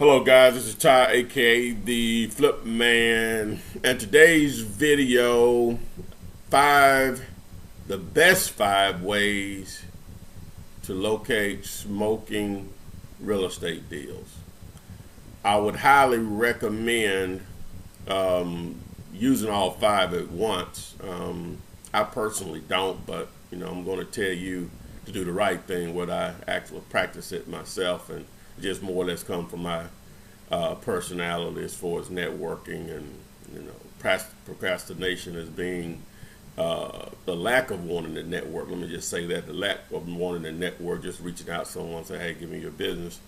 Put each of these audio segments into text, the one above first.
Hello guys, this is Ty, aka the Flip Man, and today's video, the best 5 ways to locate smoking real estate deals. I would highly recommend using all 5 at once. I personally don't, but I'm going to tell you to do the right thing. What I actually practice it myself, and just more or less come from my personality as far as networking and procrastination as being the lack of wanting to network. Let me just say that the lack of wanting to network, just reaching out to someone and say, hey, give me your business,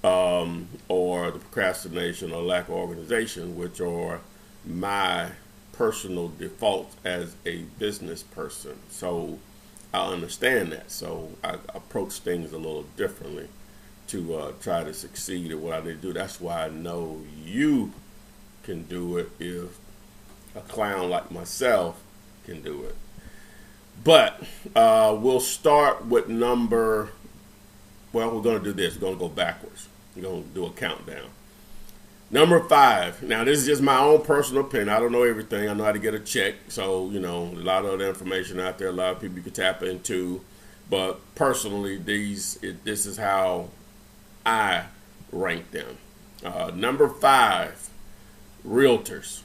or the procrastination or lack of organization, which are my personal defaults as a business person. So I understand that. So I approach things a little differently to try to succeed at what I need to do. That's why I know you can do it if a clown like myself can do it. But we'll start with we're going to do this. We're going to go backwards. We're going to do a countdown. Number 5. Now, this is just my own personal opinion. I don't know everything. I know how to get a check. So, a lot of other information out there, a lot of people you can tap into. But personally, this is how I rank them. Number 5, realtors.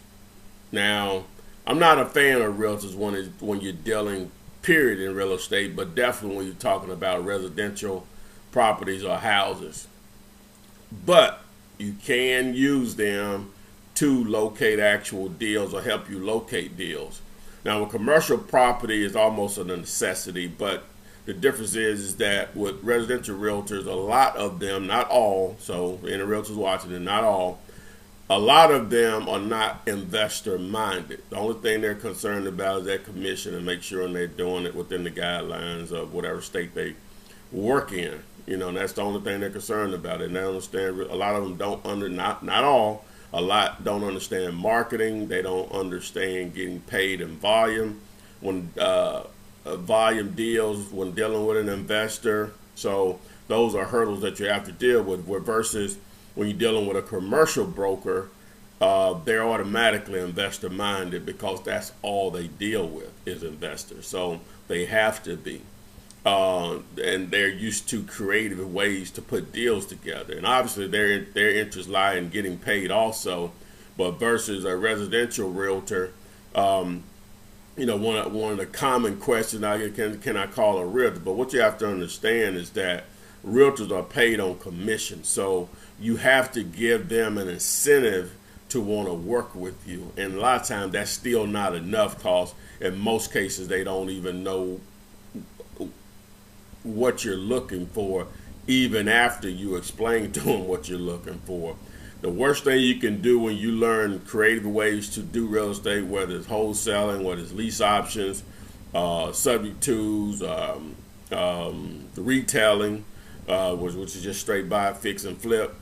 Now, I'm not a fan of realtors when you're dealing, period, in real estate, but definitely when you're talking about residential properties or houses. But you can use them to locate actual deals or help you locate deals. Now, a commercial property is almost a necessity, but the difference is that with residential realtors, a lot of them, not all, so any realtors watching it, not all, a lot of them are not investor minded. The only thing they're concerned about is their commission and make sure they're doing it within the guidelines of whatever state they work in. And that's the only thing they're concerned about. And they understand, a lot of them not all, a lot don't understand marketing. They don't understand getting paid in volume. When volume deals when dealing with an investor. So those are hurdles that you have to deal with. Versus when you're dealing with a commercial broker, they're automatically investor minded because that's all they deal with is investors. So they have to be. And they're used to creative ways to put deals together. And obviously their interests lie in getting paid also. But versus a residential realtor, one of the common questions can I call a realtor? But what you have to understand is that realtors are paid on commission. So you have to give them an incentive to want to work with you. And a lot of times that's still not enough because in most cases they don't even know what you're looking for even after you explain to them what you're looking for. The worst thing you can do when you learn creative ways to do real estate, whether it's wholesaling, whether it's lease options, subject tos, the retailing, which is just straight buy, fix, and flip,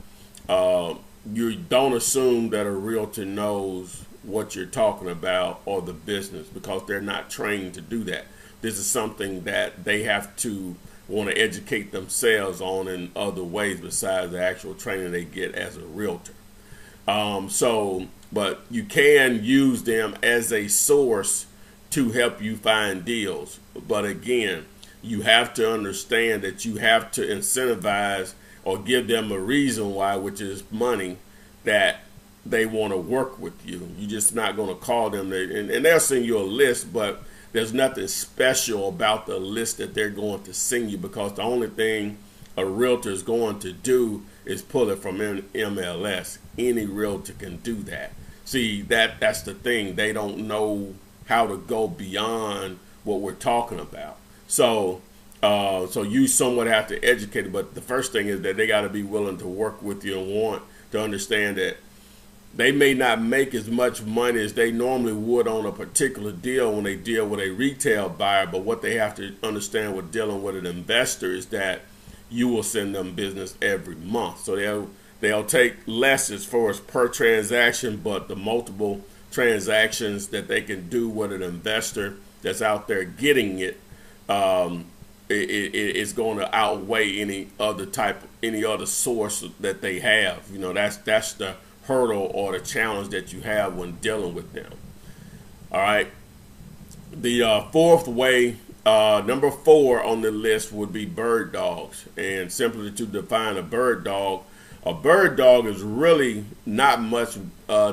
you don't assume that a realtor knows what you're talking about or the business because they're not trained to do that. This is something that they have to want to educate themselves on in other ways besides the actual training they get as a realtor. But you can use them as a source to help you find deals. But again, you have to understand that you have to incentivize or give them a reason why, which is money, that they want to work with you. You're just not going to call them, and they'll send you a list, but there's nothing special about the list that they're going to send you because the only thing a realtor is going to do is pull it from MLS. Any realtor can do that. See, that's the thing. They don't know how to go beyond what we're talking about. So you somewhat have to educate it. But the first thing is that they got to be willing to work with you and want to understand that they may not make as much money as they normally would on a particular deal when they deal with a retail buyer. But what they have to understand with dealing with an investor is that you will send them business every month. So they'll take less as far as per transaction, but the multiple transactions that they can do with an investor that's out there getting it it's going to outweigh any other source that they have. That's the hurdle or the challenge that you have when dealing with them. All right. The fourth way, number 4 on the list would be bird dogs. And simply to define a bird dog is really not much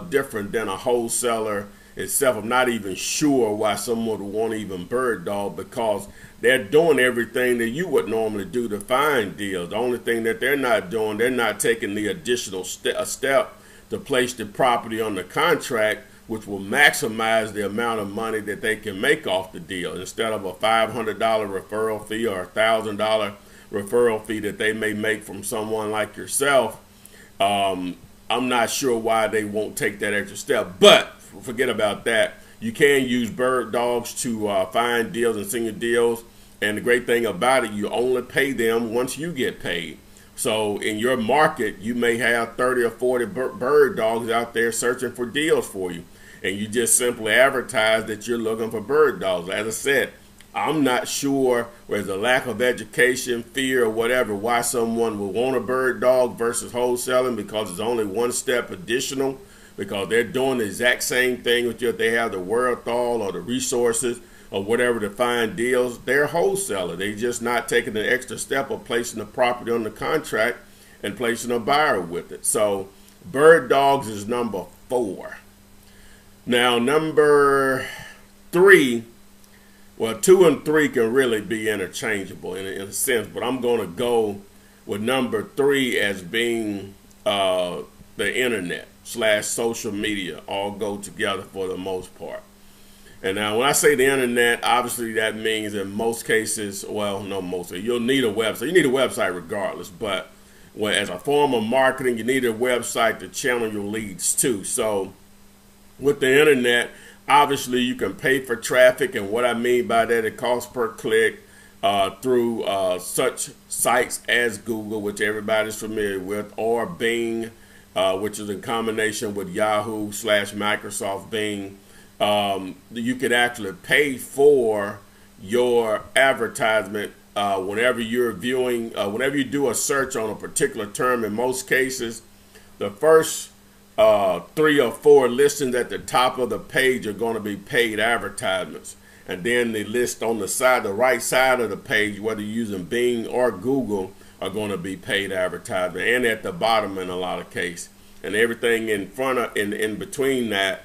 different than a wholesaler itself. I'm not even sure why someone would want even bird dog, because they're doing everything that you would normally do to find deals. The only thing that they're not doing, they're not taking the additional step to place the property on the contract, which will maximize the amount of money that they can make off the deal. Instead of a $500 referral fee or a $1,000 referral fee that they may make from someone like yourself, I'm not sure why they won't take that extra step. But forget about that. You can use bird dogs to find deals and senior deals. And the great thing about it, you only pay them once you get paid. So in your market, you may have 30 or 40 bird dogs out there searching for deals for you. And you just simply advertise that you're looking for bird dogs. As I said, I'm not sure, whether it's a lack of education, fear, or whatever, why someone would want a bird dog versus wholesaling, because it's only one step additional, because they're doing the exact same thing with you. If they have the wherewithal or the resources or whatever to find deals, they're a wholesaler. They're just not taking the extra step of placing the property on the contract and placing a buyer with it. So bird dogs is number 4. Now, number 3, well, 2 and 3 can really be interchangeable in a sense, but I'm going to go with number 3 as being the internet / social media. All go together for the most part. And now when I say the internet, obviously that means in most cases, well, no, mostly, you'll need a website. You need a website regardless, but as a form of marketing, you need a website to channel your leads to. So with the internet, obviously you can pay for traffic, and what I mean by that, it costs per click through such sites as Google, which everybody's familiar with, or Bing, which is in combination with Yahoo / Microsoft Bing. You could actually pay for your advertisement whenever you're viewing, whenever you do a search on a particular term. In most cases, the first 3 or 4 listings at the top of the page are going to be paid advertisements. And then the list on the side, the right side of the page, whether you're using Bing or Google, are going to be paid advertisement, and at the bottom in a lot of cases. And everything in front of, in between that,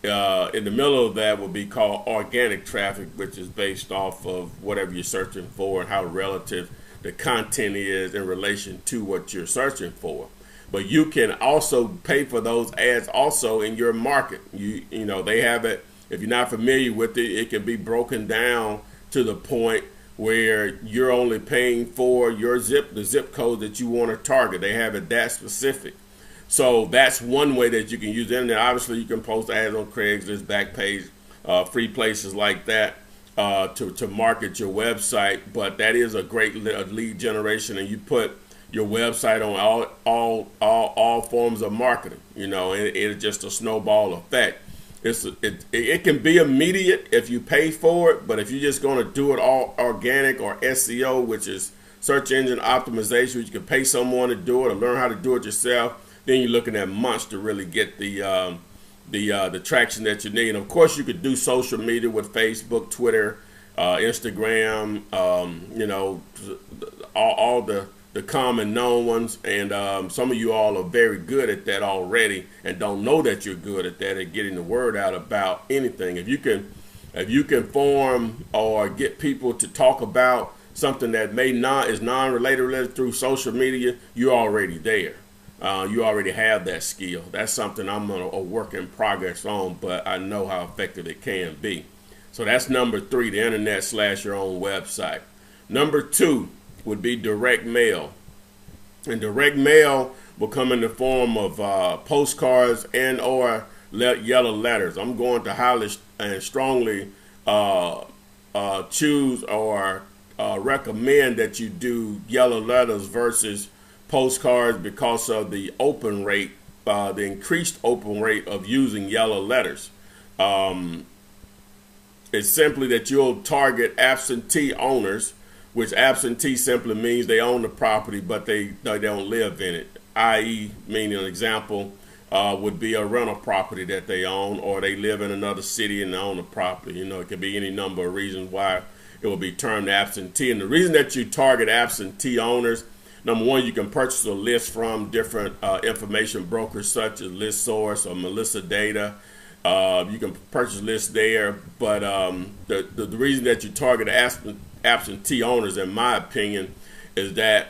in the middle of that, will be called organic traffic, which is based off of whatever you're searching for and how relative the content is in relation to what you're searching for. But you can also pay for those ads also in your market. You know, they have it, if you're not familiar with it, it can be broken down to the point where you're only paying for the zip code that you want to target. They have it that specific. So that's one way that you can use the internet. Obviously, you can post ads on Craigslist, Backpage, free places like that to market your website. But that is a great lead generation, and you put your website on all forms of marketing. You know, it's just a snowball effect. It can be immediate if you pay for it, but if you're just going to do it all organic or SEO, which is search engine optimization, which you can pay someone to do it or learn how to do it yourself, then you're looking at months to really get the traction that you need. And of course, you could do social media with Facebook, Twitter, Instagram, you know, all the common known ones, and some of you all are very good at that already and don't know that you're good at that, at getting the word out about anything. If you can form or get people to talk about something that is non-related through social media, you're already there. You already have that skill. That's something I'm a work in progress on, but I know how effective it can be. So that's number 3, the internet / your own website. Number 2 would be direct mail. And direct mail will come in the form of postcards and or yellow letters. I'm going to highly and strongly choose or recommend that you do yellow letters versus postcards because of the open rate, the increased open rate of using yellow letters. It's simply that you'll target absentee owners which absentee simply means they own the property, but they don't live in it. I.e., meaning an example would be a rental property that they own, or they live in another city and they own the property. You know, it could be any number of reasons why it will be termed absentee. And the reason that you target absentee owners, number one, you can purchase a list from different information brokers such as ListSource or Melissa Data. You can purchase lists there, but the reason that you target absentee owners, in my opinion, is that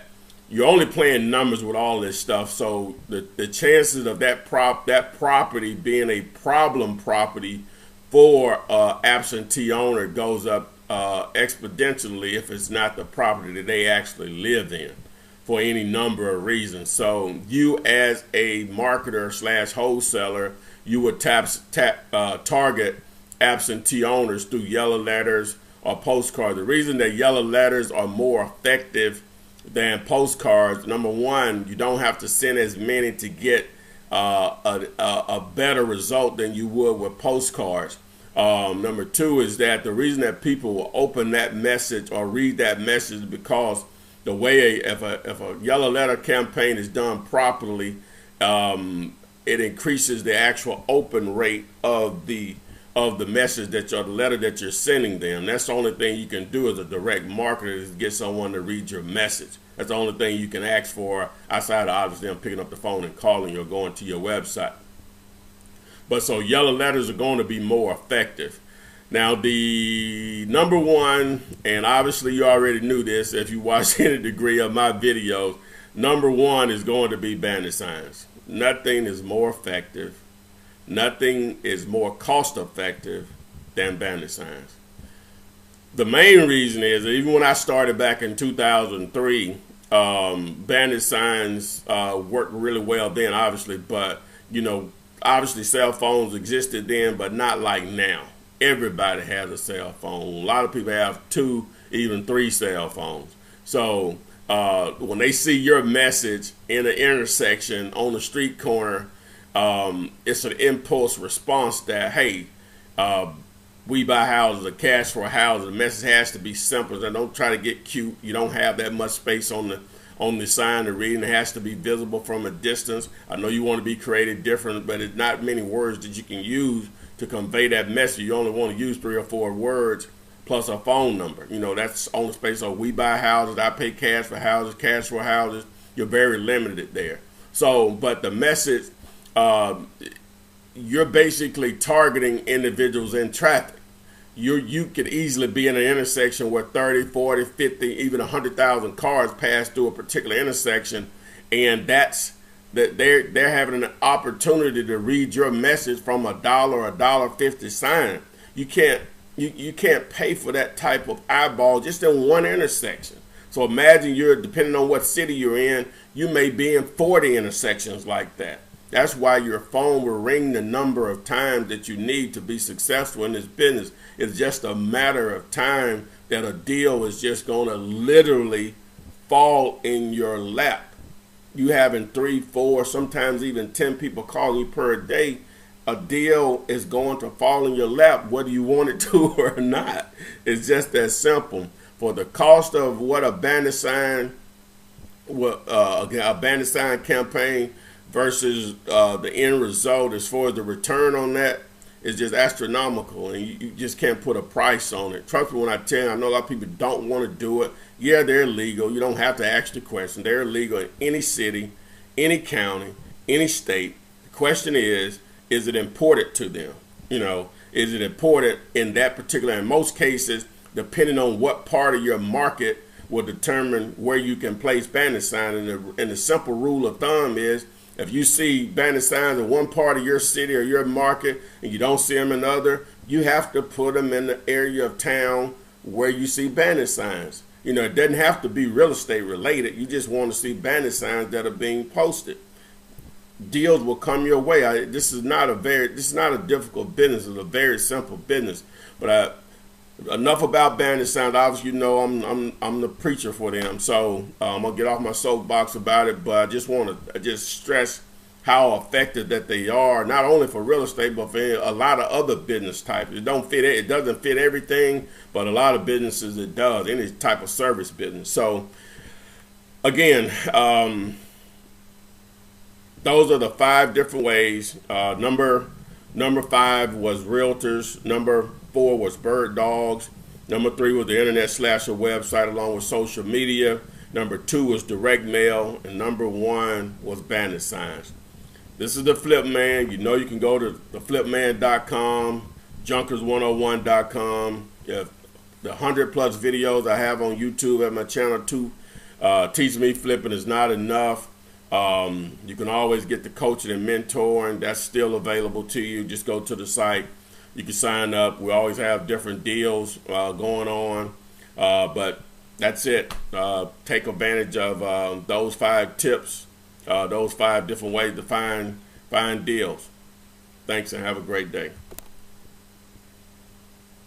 you're only playing numbers with all this stuff. So the chances of that property being a problem property for absentee owner goes up exponentially if it's not the property that they actually live in, for any number of reasons. So you, as a marketer / wholesaler, you would target absentee owners through yellow letters or postcards. The reason that yellow letters are more effective than postcards, number one, you don't have to send as many to get a better result than you would with postcards. Number two is that the reason that people will open that message or read that message is because the way if a yellow letter campaign is done properly, it increases the actual open rate of the message that the letter that you're sending them. That's the only thing you can do as a direct marketer, is get someone to read your message. That's the only thing you can ask for outside of obviously them picking up the phone and calling you or going to your website. But so yellow letters are going to be more effective. Now, the number one, and obviously you already knew this if you watched any degree of my videos, number one is going to be Bandit Signs. Nothing is more effective, nothing is more cost effective than Bandit Signs. The main reason is that even when I started back in 2003, Bandit Signs worked really well then, obviously, but you know, obviously cell phones existed then, but not like now. Everybody has a cell phone. A lot of people have 2, even 3 cell phones. So when they see your message in an intersection on the street corner, it's an impulse response that, hey, we buy houses or cash for houses. The message has to be simple. And don't try to get cute. You don't have that much space on the sign to read, and it has to be visible from a distance. I know you want to be creative, different, but it's not many words that you can use to convey that message. You only want to use 3 or 4 words plus a phone number. You know, that's on the space of we buy houses, I pay cash for houses, cash for houses. You're very limited there. So, but the message, you're basically targeting individuals in traffic. You could easily be in an intersection where 30, 40, 50, even 100,000 cars pass through a particular intersection, and that's that they're having an opportunity to read your message from $1 or $1.50 sign. You can't pay for that type of eyeball just in one intersection. So imagine depending on what city you're in, you may be in 40 intersections like that. That's why your phone will ring the number of times that you need to be successful in this business. It's just a matter of time that a deal is just going to literally fall in your lap. You having 3, 4, sometimes even 10 people calling you per day, a deal is going to fall in your lap whether you want it to or not. It's just that simple. For the cost of what a bandit sign campaign versus the end result, as far as the return on that, is just astronomical, and you just can't put a price on it. Trust me when I tell you, I know a lot of people don't want to do it. Yeah, they're legal. You don't have to ask the question. They're legal in any city, any county, any state. The question is it important to them? You know, is it important in that particular, in most cases, depending on what part of your market will determine where you can place bandit sign. And the simple rule of thumb is, if you see bandit signs in one part of your city or your market and you don't see them in other, you have to put them in the area of town where you see bandit signs. You know, it doesn't have to be real estate related. You just want to see bandit signs that are being posted. Deals will come your way. This is not a difficult business. It's a very simple business. But enough about bandit signs. Obviously, you know I'm the preacher for them, so I'm gonna get off my soapbox about it. But I just want to stress how effective that they are, not only for real estate, but for a lot of other business types. It doesn't fit everything, but a lot of businesses it does, any type of service business. So again, those are the 5 different ways. Number 5 was realtors. Number 4 was bird dogs. Number 3 was the internet / a website along with social media. Number 2 was direct mail, and number 1 was Bandit Signs. This is the Flip Man. You know you can go to theflipman.com, junkers101.com. The 100+ videos I have on YouTube at my channel too. Teach Me Flipping is not enough. You can always get the coaching and mentoring. That's still available to you. Just go to the site. You can sign up. We always have different deals going on. But that's it. Take advantage of those 5 tips, those 5 different ways to find deals. Thanks and have a great day.